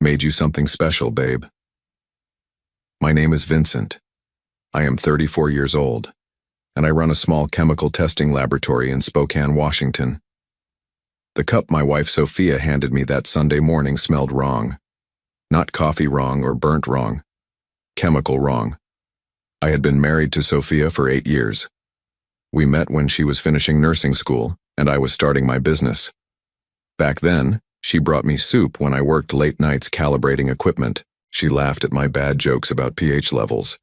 Made you something special, babe. My name is Vincent. I am 34 years old, and I run a small chemical testing laboratory in Spokane, Washington. The cup my wife Sophia handed me that Sunday morning smelled wrong. Not coffee wrong or burnt wrong. Chemical wrong. I had been married to Sophia for 8 years. We met when she was finishing nursing school, and I was starting my business. Back then, she brought me soup when I worked late nights calibrating equipment. She laughed at my bad jokes about pH levels.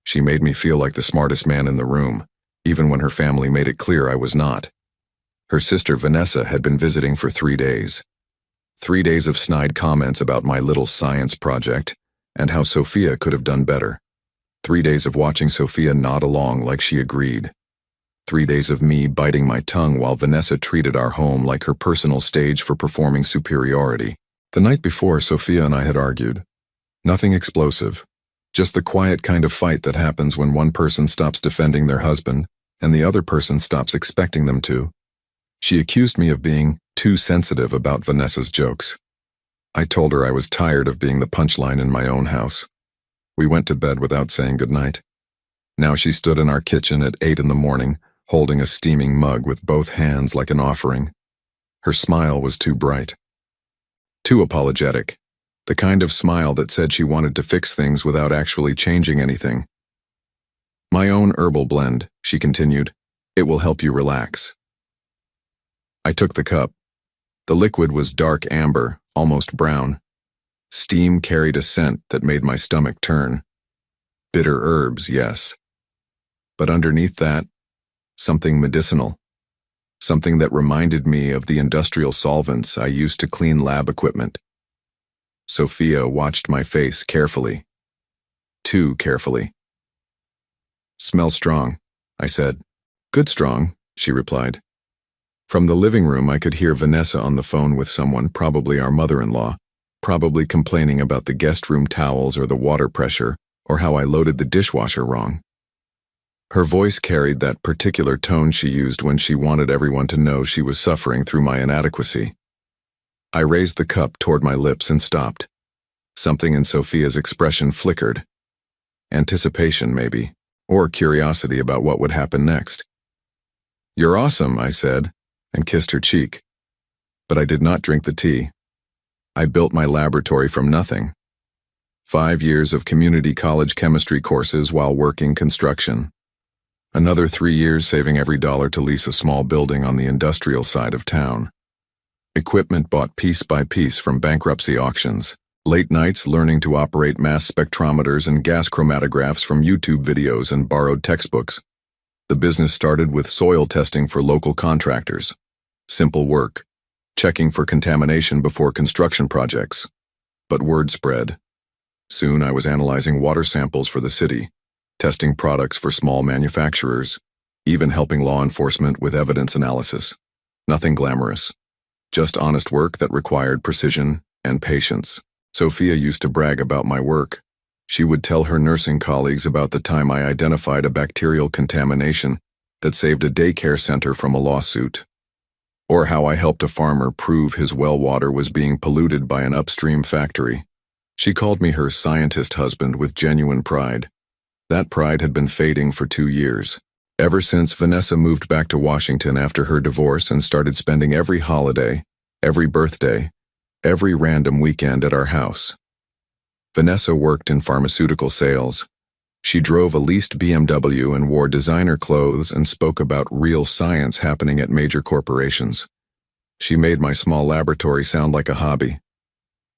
She made me feel like the smartest man in the room, even when her family made it clear I was not. Her sister Vanessa had been visiting for 3 days. 3 days of snide comments about my little science project and how Sophia could have done better. 3 days of watching Sophia nod along like she agreed. 3 days of me biting my tongue while Vanessa treated our home like her personal stage for performing superiority. The night before, Sophia and I had argued. Nothing explosive, just the quiet kind of fight that happens when one person stops defending their husband and the other person stops expecting them to. She accused me of being too sensitive about Vanessa's jokes. I told her I was tired of being the punchline in my own house. We went to bed without saying goodnight. Now she stood in our kitchen at 8 in the morning, holding a steaming mug with both hands like an offering. Her smile was too bright. Too apologetic. The kind of smile that said she wanted to fix things without actually changing anything. My own herbal blend, she continued. It will help you relax. I took the cup. The liquid was dark amber, almost brown. Steam carried a scent that made my stomach turn. Bitter herbs, yes. But underneath that, something medicinal. Something that reminded me of the industrial solvents I used to clean lab equipment. Sophia watched my face carefully. Too carefully. Smells strong, I said. Good strong, she replied. From the living room, I could hear Vanessa on the phone with someone, probably our mother-in-law, probably complaining about the guest room towels or the water pressure, or how I loaded the dishwasher wrong. Her voice carried that particular tone she used when she wanted everyone to know she was suffering through my inadequacy. I raised the cup toward my lips and stopped. Something in Sophia's expression flickered. Anticipation, maybe, or curiosity about what would happen next. You're awesome, I said, and kissed her cheek. But I did not drink the tea. I built my laboratory from nothing. 5 years of community college chemistry courses while working construction. Another 3 years saving every dollar to lease a small building on the industrial side of town. Equipment bought piece by piece from bankruptcy auctions. Late nights learning to operate mass spectrometers and gas chromatographs from YouTube videos and borrowed textbooks. The business started with soil testing for local contractors. Simple work, checking for contamination before construction projects. But word spread. Soon I was analyzing water samples for the city, testing products for small manufacturers, even helping law enforcement with evidence analysis. Nothing glamorous. Just honest work that required precision and patience. Sophia used to brag about my work. She would tell her nursing colleagues about the time I identified a bacterial contamination that saved a daycare center from a lawsuit. Or how I helped a farmer prove his well water was being polluted by an upstream factory. She called me her scientist husband with genuine pride. That pride had been fading for 2 years. Ever since Vanessa moved back to Washington after her divorce and started spending every holiday, every birthday, every random weekend at our house. Vanessa worked in pharmaceutical sales. She drove a leased BMW and wore designer clothes and spoke about real science happening at major corporations. She made my small laboratory sound like a hobby.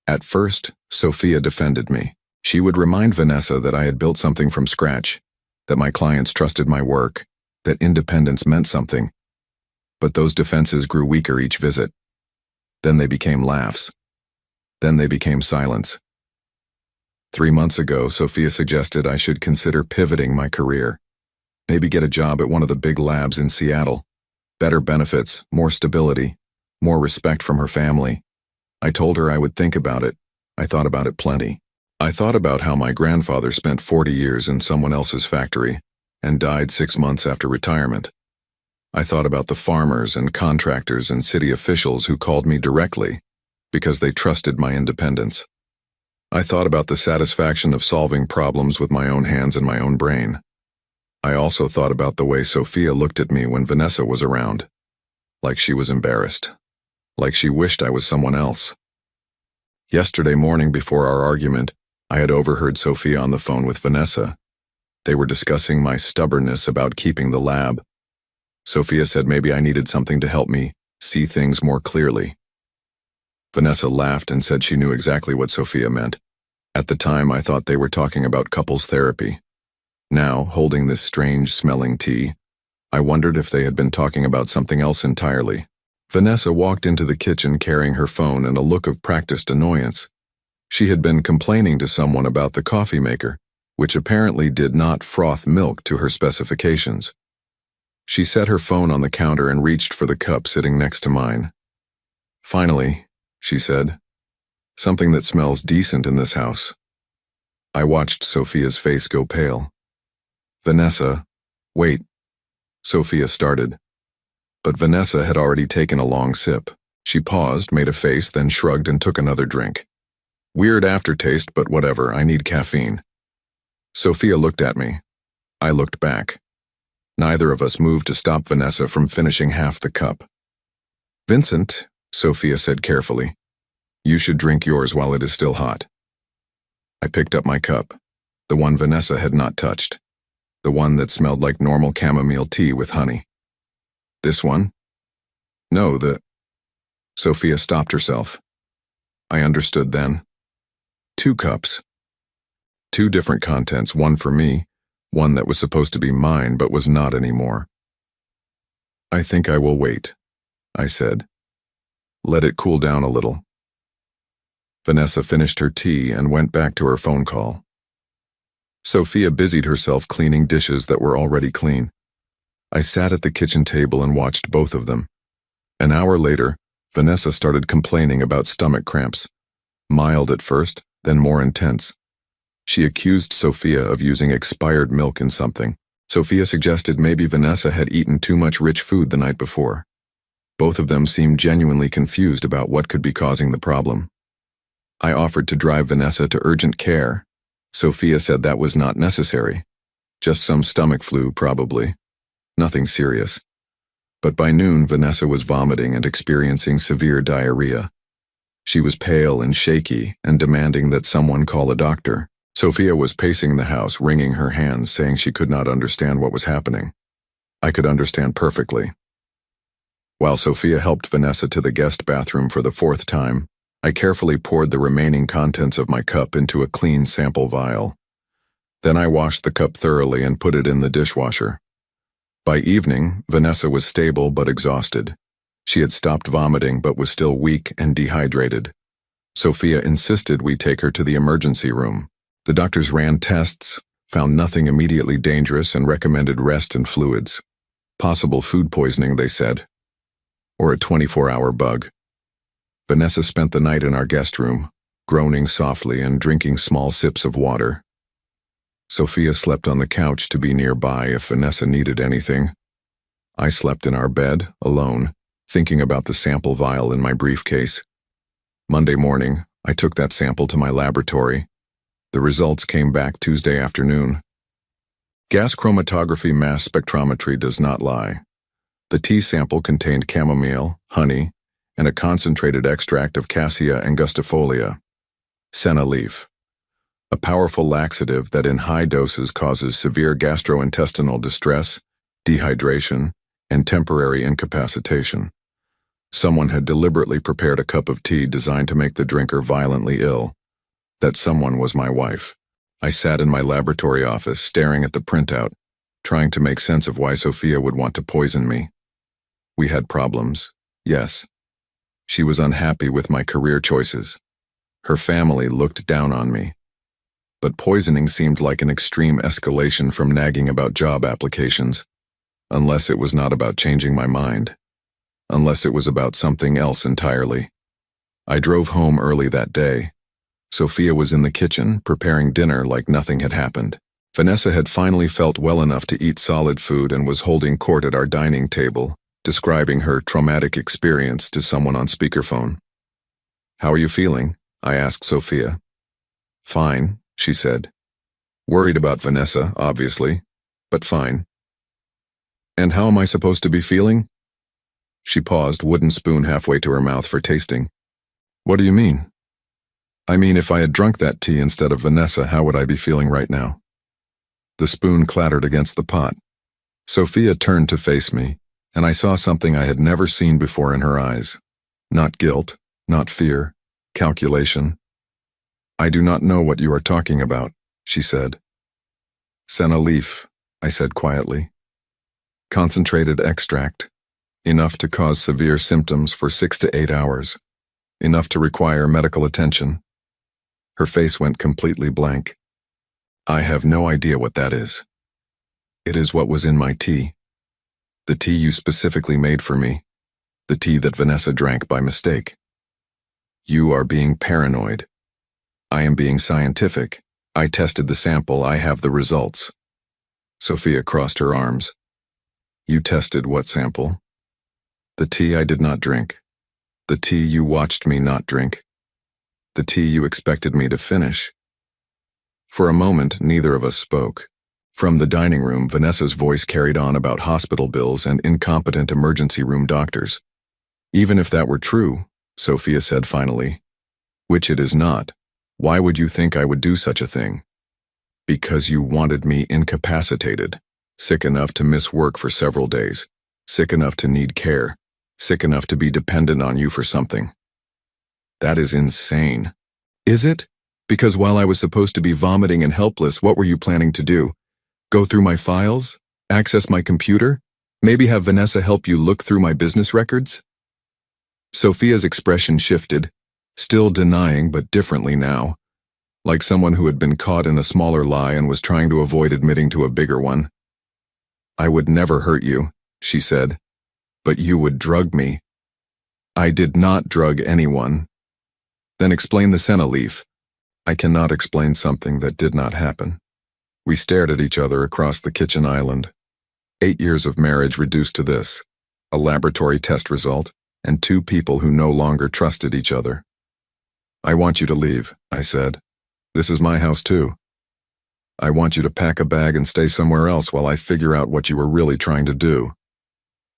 At first, Sophia defended me. She would remind Vanessa that I had built something from scratch, that my clients trusted my work, that independence meant something. But those defenses grew weaker each visit. Then they became laughs. Then they became silence. 3 months ago, Sophia suggested I should consider pivoting my career. Maybe get a job at one of the big labs in Seattle. Better benefits, more stability, more respect from her family. I told her I would think about it. I thought about it plenty. I thought about how my grandfather spent 40 years in someone else's factory and died 6 months after retirement. I thought about the farmers and contractors and city officials who called me directly because they trusted my independence. I thought about the satisfaction of solving problems with my own hands and my own brain. I also thought about the way Sophia looked at me when Vanessa was around. Like she was embarrassed. Like she wished I was someone else. Yesterday morning before our argument, I had overheard Sophia on the phone with Vanessa. They were discussing my stubbornness about keeping the lab. Sophia said maybe I needed something to help me see things more clearly. Vanessa laughed and said she knew exactly what Sophia meant. At the time, I thought they were talking about couples therapy. Now, holding this strange smelling tea, I wondered if they had been talking about something else entirely. Vanessa walked into the kitchen carrying her phone and a look of practiced annoyance. She had been complaining to someone about the coffee maker, which apparently did not froth milk to her specifications. She set her phone on the counter and reached for the cup sitting next to mine. "Finally," she said, "something that smells decent in this house." I watched Sophia's face go pale. "Vanessa, wait," Sophia started. But Vanessa had already taken a long sip. She paused, made a face, then shrugged and took another drink. "Weird aftertaste, but whatever, I need caffeine." Sophia looked at me. I looked back. Neither of us moved to stop Vanessa from finishing half the cup. "Vincent," Sophia said carefully, "you should drink yours while it is still hot." I picked up my cup, the one Vanessa had not touched, the one that smelled like normal chamomile tea with honey. "This one?" "No, Sophia stopped herself. I understood then. 2 cups. 2 different contents, one for me, one that was supposed to be mine but was not anymore. "I think I will wait," I said. "Let it cool down a little." Vanessa finished her tea and went back to her phone call. Sophia busied herself cleaning dishes that were already clean. I sat at the kitchen table and watched both of them. An hour later, Vanessa started complaining about stomach cramps. Mild at first, then more intense. She accused Sophia of using expired milk in something. Sophia suggested maybe Vanessa had eaten too much rich food the night before. Both of them seemed genuinely confused about what could be causing the problem. I offered to drive Vanessa to urgent care. Sophia said that was not necessary. Just some stomach flu, probably. Nothing serious. But by noon, Vanessa was vomiting and experiencing severe diarrhea. She was pale and shaky and demanding that someone call a doctor. Sophia was pacing the house, wringing her hands, saying she could not understand what was happening. I could understand perfectly. While Sophia helped Vanessa to the guest bathroom for the 4th time, I carefully poured the remaining contents of my cup into a clean sample vial. Then I washed the cup thoroughly and put it in the dishwasher. By evening, Vanessa was stable but exhausted. She had stopped vomiting but was still weak and dehydrated. Sophia insisted we take her to the emergency room. The doctors ran tests, found nothing immediately dangerous, and recommended rest and fluids. Possible food poisoning, they said. Or a 24-hour bug. Vanessa spent the night in our guest room, groaning softly and drinking small sips of water. Sophia slept on the couch to be nearby if Vanessa needed anything. I slept in our bed, alone, thinking about the sample vial in my briefcase. Monday morning, I took that sample to my laboratory. The results came back Tuesday afternoon. Gas chromatography mass spectrometry does not lie. The tea sample contained chamomile, honey, and a concentrated extract of Cassia angustifolia, senna leaf, a powerful laxative that in high doses causes severe gastrointestinal distress, dehydration, and temporary incapacitation. Someone had deliberately prepared a cup of tea designed to make the drinker violently ill. That someone was my wife. I sat in my laboratory office, staring at the printout, trying to make sense of why Sophia would want to poison me. We had problems, yes. She was unhappy with my career choices. Her family looked down on me. But poisoning seemed like an extreme escalation from nagging about job applications, unless it was not about changing my mind, unless it was about something else entirely. I drove home early that day. Sophia was in the kitchen, preparing dinner like nothing had happened. Vanessa had finally felt well enough to eat solid food and was holding court at our dining table, describing her traumatic experience to someone on speakerphone. "How are you feeling?" I asked Sophia. Fine, she said. Worried about Vanessa, obviously, but fine. And how am I supposed to be feeling? She paused, wooden spoon halfway to her mouth for tasting. What do you mean? I mean, if I had drunk that tea instead of Vanessa, how would I be feeling right now? The spoon clattered against the pot. Sophia turned to face me, and I saw something I had never seen before in her eyes. Not guilt, not fear, calculation. I do not know what you are talking about, she said. Senna leaf, I said quietly. Concentrated extract. Enough to cause severe symptoms for 6 to 8 hours. Enough to require medical attention. Her face went completely blank. I have no idea what that is. It is what was in my tea. The tea you specifically made for me. The tea that Vanessa drank by mistake. You are being paranoid. I am being scientific. I tested the sample. I have the results. Sophia crossed her arms. You tested what sample? The tea I did not drink. The tea you watched me not drink. The tea you expected me to finish. For a moment, neither of us spoke. From the dining room, Vanessa's voice carried on about hospital bills and incompetent emergency room doctors. Even if that were true, Sophia said finally, which it is not, why would you think I would do such a thing? Because you wanted me incapacitated, sick enough to miss work for several days, sick enough to need care, sick enough to be dependent on you for something. That is insane. Is it? Because while I was supposed to be vomiting and helpless, what were you planning to do? Go through my files? Access my computer? Maybe have Vanessa help you look through my business records? Sophia's expression shifted, still denying but differently now, like someone who had been caught in a smaller lie and was trying to avoid admitting to a bigger one. I would never hurt you, she said, but you would drug me. I did not drug anyone. Then explain the senna leaf. I cannot explain something that did not happen. We stared at each other across the kitchen island. 8 years of marriage reduced to this, a laboratory test result, and 2 people who no longer trusted each other. I want you to leave, I said. This is my house too. I want you to pack a bag and stay somewhere else while I figure out what you were really trying to do.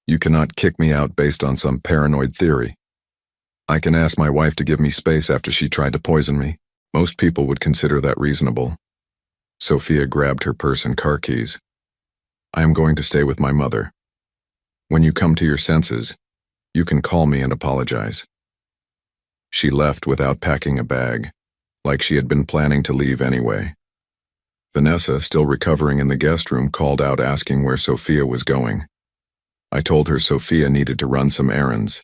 You cannot kick me out based on some paranoid theory. I can ask my wife to give me space after she tried to poison me. Most people would consider that reasonable. Sophia grabbed her purse and car keys. I am going to stay with my mother. When you come to your senses, you can call me and apologize. She left without packing a bag, like she had been planning to leave anyway. Vanessa, still recovering in the guest room, called out asking where Sophia was going. I told her Sophia needed to run some errands.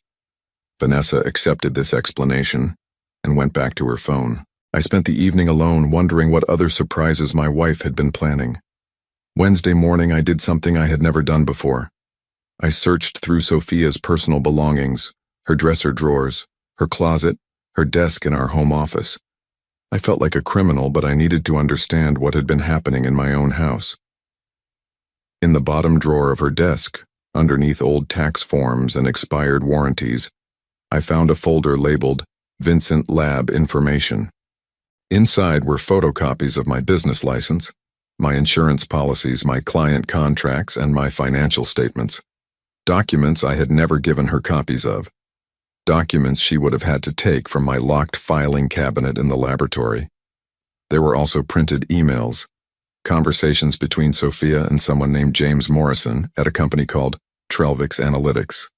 Vanessa accepted this explanation and went back to her phone. I spent the evening alone wondering what other surprises my wife had been planning. Wednesday morning I did something I had never done before. I searched through Sophia's personal belongings, her dresser drawers, her closet, her desk in our home office. I felt like a criminal, but I needed to understand what had been happening in my own house. In the bottom drawer of her desk, underneath old tax forms and expired warranties, I found a folder labeled Vincent Lab Information. Inside were photocopies of my business license, my insurance policies, my client contracts, and my financial statements. Documents I had never given her copies of. Documents she would have had to take from my locked filing cabinet in the laboratory. There were also printed emails, conversations between Sophia and someone named James Morrison at a company called Trelvix Analytics.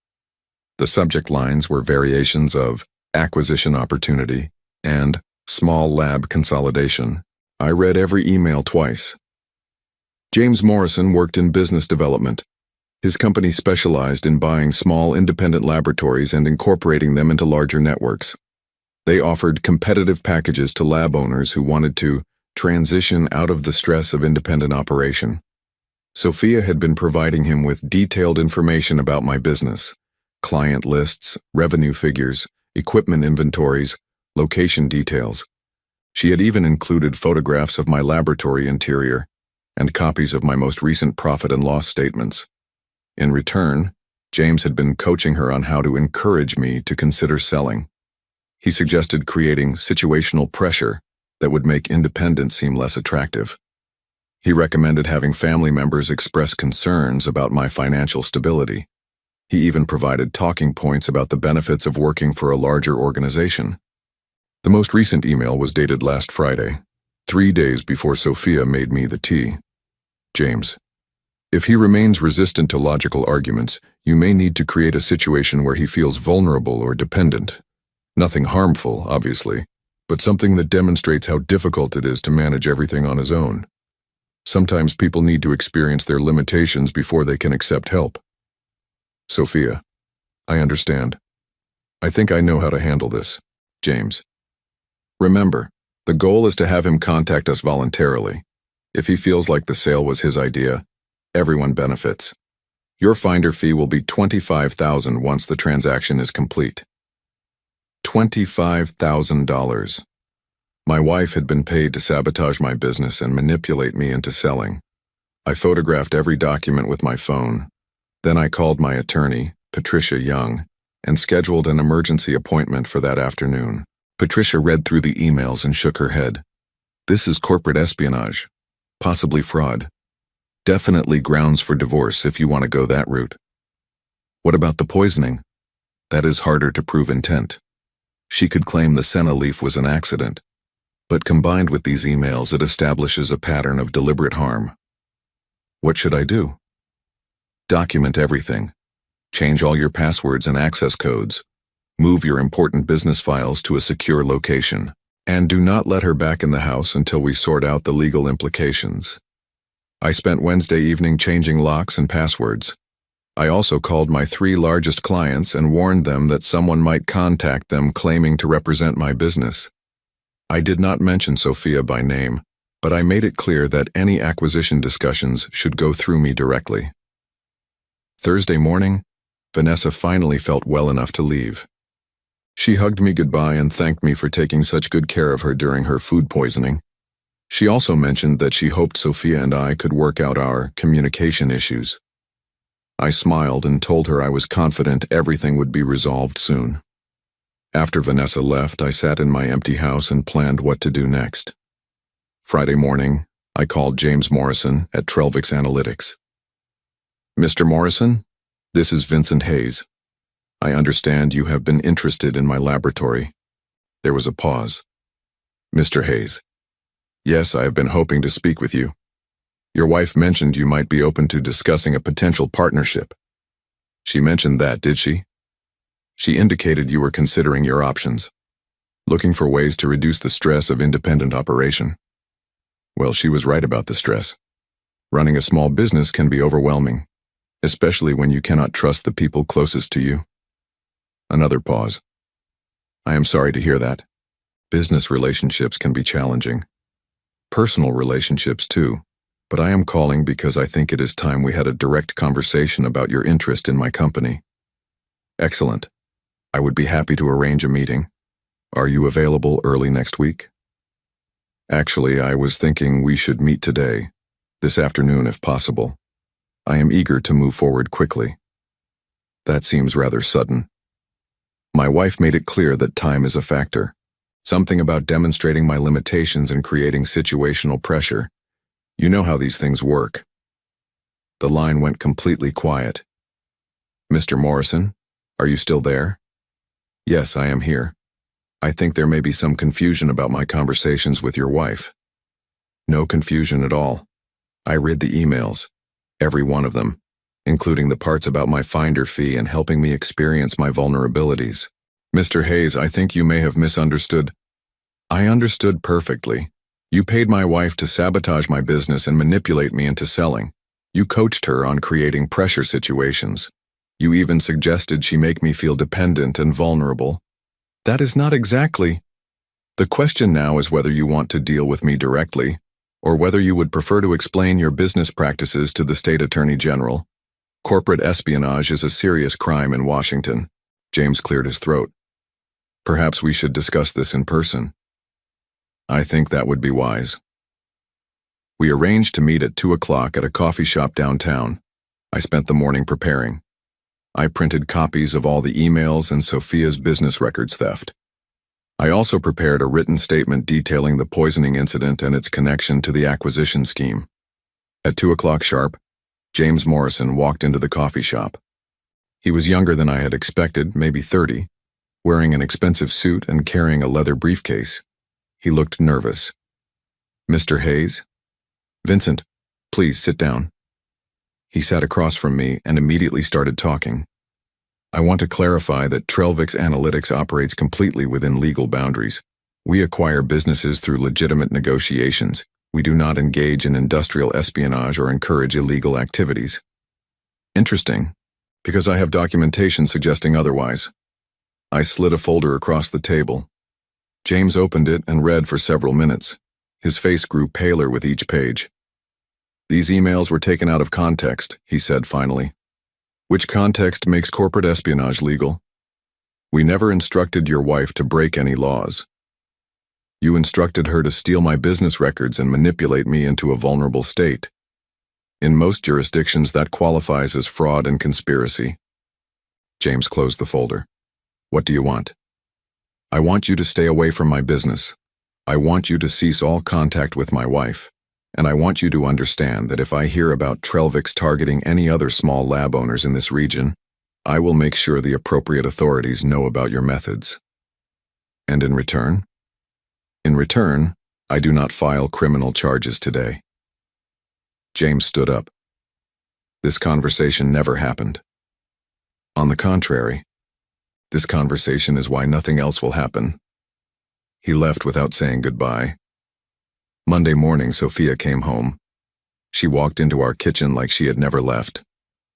The subject lines were variations of acquisition opportunity and small lab consolidation. I read every email twice. James Morrison worked in business development. His company specialized in buying small independent laboratories and incorporating them into larger networks. They offered competitive packages to lab owners who wanted to transition out of the stress of independent operation. Sophia had been providing him with detailed information about my business, client lists, revenue figures, equipment inventories, location details. She had even included photographs of my laboratory interior and copies of my most recent profit and loss statements. In return, James had been coaching her on how to encourage me to consider selling. He suggested creating situational pressure, that would make independence seem less attractive. He recommended having family members express concerns about my financial stability. He even provided talking points about the benefits of working for a larger organization. The most recent email was dated last Friday, 3 days before Sophia made me the tea. James, if he remains resistant to logical arguments, you may need to create a situation where he feels vulnerable or dependent. Nothing harmful, obviously, but something that demonstrates how difficult it is to manage everything on his own. Sometimes people need to experience their limitations before they can accept help. Sophia, I understand. I think I know how to handle this. James. Remember, the goal is to have him contact us voluntarily. If he feels like the sale was his idea, everyone benefits. Your finder fee will be $25,000 once the transaction is complete. $25,000. My wife had been paid to sabotage my business and manipulate me into selling. I photographed every document with my phone. Then I called my attorney, Patricia Young, and scheduled an emergency appointment for that afternoon. Patricia read through the emails and shook her head. This is corporate espionage, possibly fraud. Definitely grounds for divorce if you want to go that route. What about the poisoning? That is harder to prove intent. She could claim the senna leaf was an accident, but combined with these emails, it establishes a pattern of deliberate harm. What should I do? Document everything. Change all your passwords and access codes. Move your important business files to a secure location. And do not let her back in the house until we sort out the legal implications. I spent Wednesday evening changing locks and passwords. I also called my 3 largest clients and warned them that someone might contact them claiming to represent my business. I did not mention Sophia by name, but I made it clear that any acquisition discussions should go through me directly. Thursday morning, Vanessa finally felt well enough to leave. She hugged me goodbye and thanked me for taking such good care of her during her food poisoning. She also mentioned that she hoped Sophia and I could work out our communication issues. I smiled and told her I was confident everything would be resolved soon. After Vanessa left, I sat in my empty house and planned what to do next. Friday morning, I called James Morrison at Trelvix Analytics. Mr. Morrison, this is Vincent Hayes. I understand you have been interested in my laboratory. There was a pause. Mr. Hayes. Yes, I have been hoping to speak with you. Your wife mentioned you might be open to discussing a potential partnership. She mentioned that, did she? She indicated you were considering your options, looking for ways to reduce the stress of independent operation. Well, she was right about the stress. Running a small business can be overwhelming, especially when you cannot trust the people closest to you. Another pause. I am sorry to hear that. Business relationships can be challenging. Personal relationships too, but I am calling because I think it is time we had a direct conversation about your interest in my company. Excellent. I would be happy to arrange a meeting. Are you available early next week? Actually, I was thinking we should meet today, this afternoon if possible. I am eager to move forward quickly. That seems rather sudden. My wife made it clear that time is a factor. Something about demonstrating my limitations and creating situational pressure. You know how these things work. The line went completely quiet. Mr. Morrison, are you still there? Yes, I am here. I think there may be some confusion about my conversations with your wife. No confusion at all. I read the emails, every one of them, including the parts about my finder fee and helping me experience my vulnerabilities. Mr. Hayes, I think you may have misunderstood. I understood perfectly. You paid my wife to sabotage my business and manipulate me into selling. You coached her on creating pressure situations. You even suggested she make me feel dependent and vulnerable. That is not exactly. The question now is whether you want to deal with me directly, or whether you would prefer to explain your business practices to the State Attorney General. Corporate espionage is a serious crime in Washington. James cleared his throat. Perhaps we should discuss this in person. I think that would be wise. We arranged to meet at 2 o'clock at a coffee shop downtown. I spent the morning preparing. I printed copies of all the emails and Sophia's business records theft. I also prepared a written statement detailing the poisoning incident and its connection to the acquisition scheme. At 2 o'clock sharp, James Morrison walked into the coffee shop. He was younger than I had expected, maybe 30, wearing an expensive suit and carrying a leather briefcase. He looked nervous. "Mr. Hayes?" "Vincent, please sit down." He sat across from me and immediately started talking. "I want to clarify that Trellvix Analytics operates completely within legal boundaries. We acquire businesses through legitimate negotiations. We do not engage in industrial espionage or encourage illegal activities." "Interesting, because I have documentation suggesting otherwise." I slid a folder across the table. James opened it and read for several minutes. His face grew paler with each page. "These emails were taken out of context," he said finally. "Which context makes corporate espionage legal? We never instructed your wife to break any laws. You instructed her to steal my business records and manipulate me into a vulnerable state. In most jurisdictions, that qualifies as fraud and conspiracy." James closed the folder. "What do you want?" "I want you to stay away from my business. I want you to cease all contact with my wife. And I want you to understand that if I hear about Trellvix targeting any other small lab owners in this region, I will make sure the appropriate authorities know about your methods. And in return? In return, I do not file criminal charges today." James stood up. "This conversation never happened. On the contrary, this conversation is why nothing else will happen." He left without saying goodbye. Monday morning, Sophia came home. She walked into our kitchen like she had never left,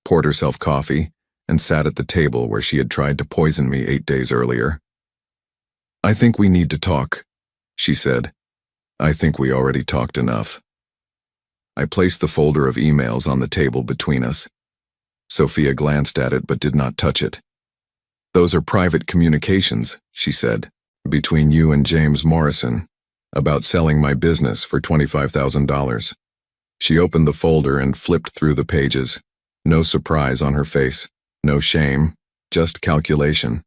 poured herself coffee, and sat at the table where she had tried to poison me 8 days earlier. "I think we need to talk," she said. "I think we already talked enough." I placed the folder of emails on the table between us. Sophia glanced at it but did not touch it. "Those are private communications," she said, "between you and James Morrison, about selling my business for $25,000. She opened the folder and flipped through the pages. No surprise on her face, no shame, just calculation.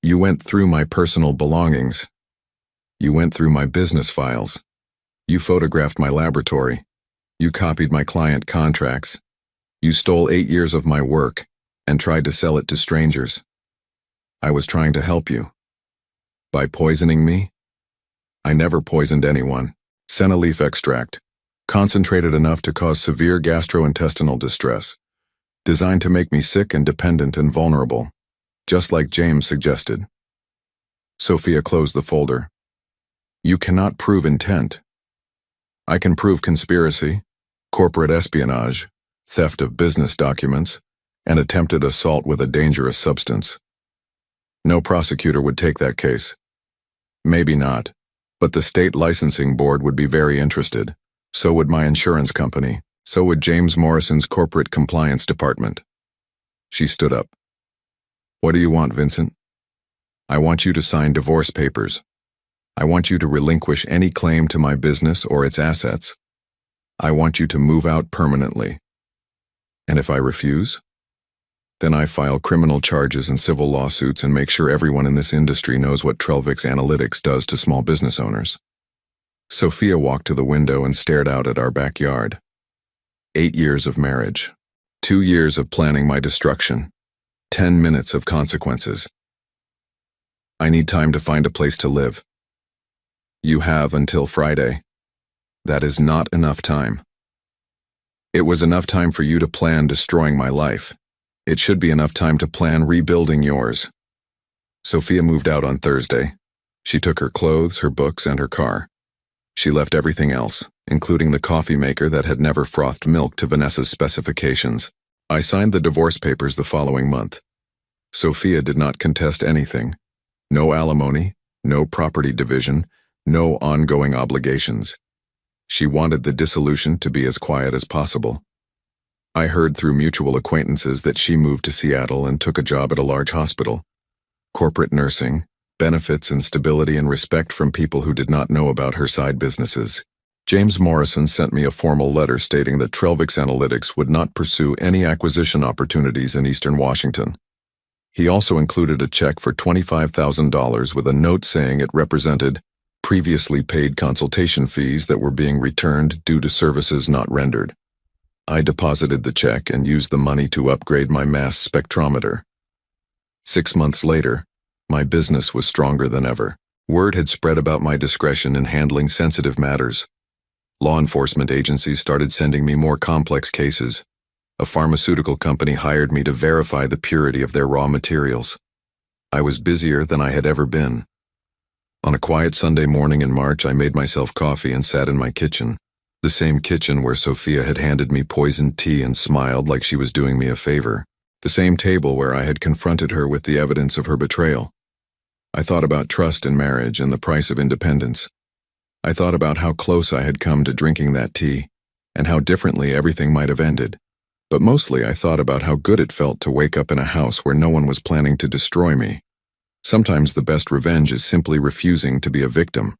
"You went through my personal belongings. You went through my business files. You photographed my laboratory. You copied my client contracts. You stole 8 years of my work and tried to sell it to strangers. I was trying to help you. By poisoning me? I never poisoned anyone. Senna leaf extract, concentrated enough to cause severe gastrointestinal distress, designed to make me sick and dependent and vulnerable, just like James suggested." Sophia closed the folder. "You cannot prove intent. I can prove conspiracy, corporate espionage, theft of business documents, and attempted assault with a dangerous substance. No prosecutor would take that case. Maybe not. But the state licensing board would be very interested. So would my insurance company. So would James Morrison's corporate compliance department." She stood up. "What do you want, Vincent?" "I want you to sign divorce papers. I want you to relinquish any claim to my business or its assets. I want you to move out permanently. And if I refuse? Then I file criminal charges and civil lawsuits and make sure everyone in this industry knows what Trellvix Analytics does to small business owners." Sophia walked to the window and stared out at our backyard. 8 years of marriage. 2 years of planning my destruction. 10 minutes of consequences. I need time to find a place to live. You have until Friday. That is not enough time. It was enough time for you to plan destroying my life. It should be enough time to plan rebuilding yours. Sophia moved out on Thursday. She took her clothes, her books, and her car. She left everything else, including the coffee maker that had never frothed milk to Vanessa's specifications. I signed the divorce papers the following month. Sophia did not contest anything. No alimony, no property division, no ongoing obligations. She wanted the dissolution to be as quiet as possible. I heard through mutual acquaintances that she moved to Seattle and took a job at a large hospital. Corporate nursing, benefits and stability and respect from people who did not know about her side businesses. James Morrison sent me a formal letter stating that Trellvix Analytics would not pursue any acquisition opportunities in Eastern Washington. He also included a check for $25,000 with a note saying it represented previously paid consultation fees that were being returned due to services not rendered. I deposited the check and used the money to upgrade my mass spectrometer. 6 months later, my business was stronger than ever. Word had spread about my discretion in handling sensitive matters. Law enforcement agencies started sending me more complex cases. A pharmaceutical company hired me to verify the purity of their raw materials. I was busier than I had ever been. On a quiet Sunday morning in March, I made myself coffee and sat in my kitchen, the same kitchen where Sophia had handed me poisoned tea and smiled like she was doing me a favor, the same table where I had confronted her with the evidence of her betrayal. I thought about trust in marriage and the price of independence. I thought about how close I had come to drinking that tea, and how differently everything might have ended. But mostly I thought about how good it felt to wake up in a house where no one was planning to destroy me. Sometimes the best revenge is simply refusing to be a victim.